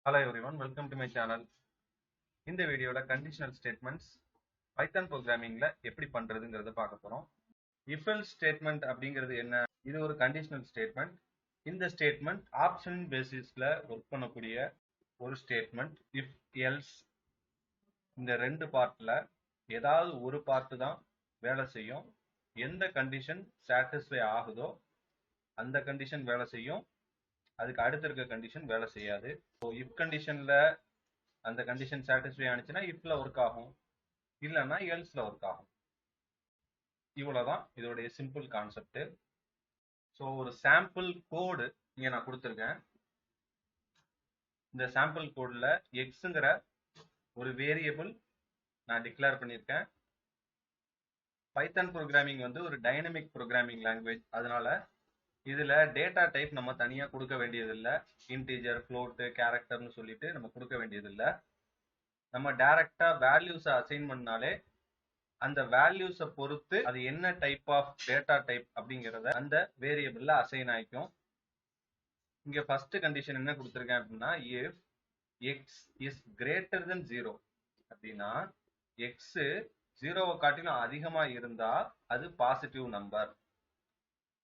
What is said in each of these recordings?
Hello everyone, welcome to my channel. இந்த வீடியோல conditional statements Python ப்ரோக்ராமிங்ல எப்படி பண்றதுங்கிறத பார்க்க போறோம். if else ஸ்டேட்மெண்ட் அப்படிங்கிறது என்ன? இது ஒரு கண்டிஷனல் ஸ்டேட்மெண்ட். இந்த ஸ்டேட்மெண்ட் ஆப்ஷன் பேசிஸ்ல ஒர்க் பண்ணக்கூடிய ஒரு ஸ்டேட்மெண்ட். if else இந்த ரெண்டு பார்ட்ல ஏதாவது ஒரு பார்ட் தான் வேலை செய்யும். எந்த கண்டிஷன் சாட்டிஸ்ஃபை ஆகுதோ அந்த கண்டிஷன் வேலை செய்யும், அதுக்கு அடுத்து இருக்க கண்டிஷன் வேலை செய்யாது. if கண்டிஷன்ல அந்த கண்டிஷன் சாட்டிஸ்ஃபை ஆனிச்சுன்னா இஃப்ல ஒர்க் ஆகும், இல்லைன்னா எல்ஸ்ல ஒர்க் ஆகும். இவ்வளவுதான் இதோடைய சிம்பிள் கான்செப்ட். ஸோ ஒரு சாம்பிள் கோடு இங்க நான் கொடுத்துருக்கேன். இந்த சாம்பிள் கோட்ல எக்ஸுங்கிற ஒரு வேரியபிள் நான் டிக்ளேர் பண்ணியிருக்கேன். பைத்தான் ப்ரோக்ராமிங் வந்து ஒரு டைனமிக் ப்ரோக்ராமிங் லாங்குவேஜ், அதனால இதுல டேட்டா டைப் நம்ம தனியா கொடுக்க வேண்டியதில்லை. இன்டீஜர், ஃப்ளோட், கேரக்டர்னு சொல்லிட்டு நம்ம கொடுக்க வேண்டியதில்லை. நம்ம டைரக்டா வேல்யூஸை அசைன் பண்ணாலே அந்த வேல்யூஸை பொறுத்து அது என்ன டைப் ஆஃப் டேட்டா டைப் அப்படிங்கிறத அந்த வேரியபிள்ல அசைன் ஆயிக்கும். இங்க ஃபர்ஸ்ட் கண்டிஷன் என்ன கொடுத்துருக்கேன் அப்படின்னா, if x is greater than 0 அப்படின்னா x 0வை காட்டிலும் அதிகமா இருந்தா அது பாசிட்டிவ் நம்பர்.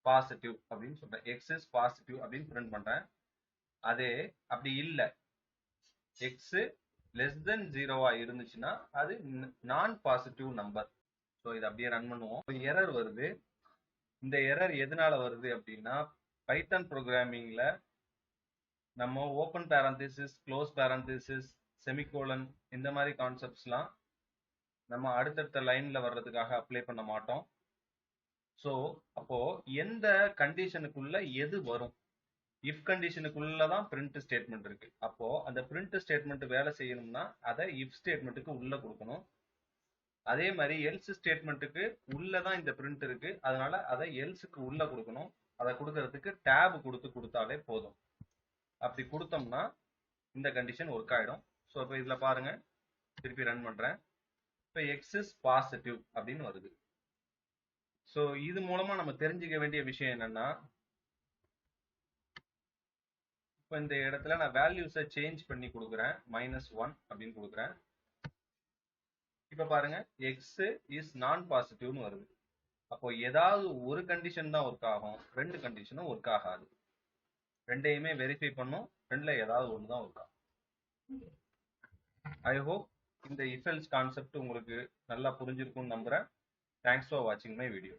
பாசிட்டிவ் அப்படின்னு சொல்றேன், x is பாசிட்டிவ் அப்படின்னு பிரிண்ட் பண்றேன். அதே அப்படி இல்ல, x லெஸ் தென் 0வா இருந்துச்சுன்னா அது நான் பாசிட்டிவ் நம்பர். ஸோ இதை அப்படியே ரன் பண்ணுவோம். எரர் வருது. இந்த எரர் எதனால வருது அப்படின்னா, பைத்தான் ப்ரோக்ராமிங்ல நம்ம ஓப்பன் பேரந்திசிஸ், க்ளோஸ் பேரந்திசிஸ், செமிகோலன் இந்த மாதிரி கான்செப்ட்ஸ்லாம் நம்ம அடுத்தடுத்த லைன்ல வர்றதுக்காக அப்ளை பண்ண மாட்டோம். ஸோ அப்போ எந்த கண்டிஷனுக்குள்ள எது வரும்? இஃப் கண்டிஷனுக்குள்ள தான் பிரிண்ட் ஸ்டேட்மெண்ட் இருக்கு. அப்போ அந்த பிரிண்ட் ஸ்டேட்மெண்ட் வேலை செய்யணும்னா அதை இஃப் ஸ்டேட்மெண்ட்டுக்கு உள்ள கொடுக்கணும். அதே மாதிரி எல்ஸ் ஸ்டேட்மெண்ட்டுக்கு உள்ளதான் இந்த பிரிண்ட் இருக்கு, அதனால அதை எல்ஸுக்கு உள்ள கொடுக்கணும். அதை கொடுக்கறதுக்கு டேப் கொடுத்தாலே போதும். அப்படி கொடுத்தோம்னா இந்த கண்டிஷன் ஒர்க் ஆயிடும். ஸோ இப்போ இதுல பாருங்க, திருப்பி ரன் பண்றேன். இப்போ எக்ஸ் இஸ் பாசிட்டிவ் அப்படின்னு வருது. ஸோ இது மூலமா நம்ம தெரிஞ்சுக்க வேண்டிய விஷயம் என்னன்னா, இப்போ இந்த இடத்துல நான் வேல்யூஸை சேஞ்ச் பண்ணி கொடுக்குறேன். -1 அப்படின்னு கொடுக்குறேன். இப்போ பாருங்க, எக்ஸ் இஸ் நான் பாசிட்டிவ்னு வருது. அப்போ ஏதாவது ஒரு கண்டிஷன் தான் ஒர்க் ஆகும், ரெண்டு கண்டிஷனும் ஒர்க் ஆகாது. ரெண்டையுமே வெரிஃபை பண்ணும், ரெண்டுல ஏதாவது ஒன்று தான் ஒர்க் ஆகும். ஐ ஹோப் இந்த இஃப் எல்ஸ் கான்செப்ட் உங்களுக்கு நல்லா புரிஞ்சிருக்கும்னு நம்புறேன். தேங்க்ஸ் ஃபார் வாட்சிங் மை வீடியோ.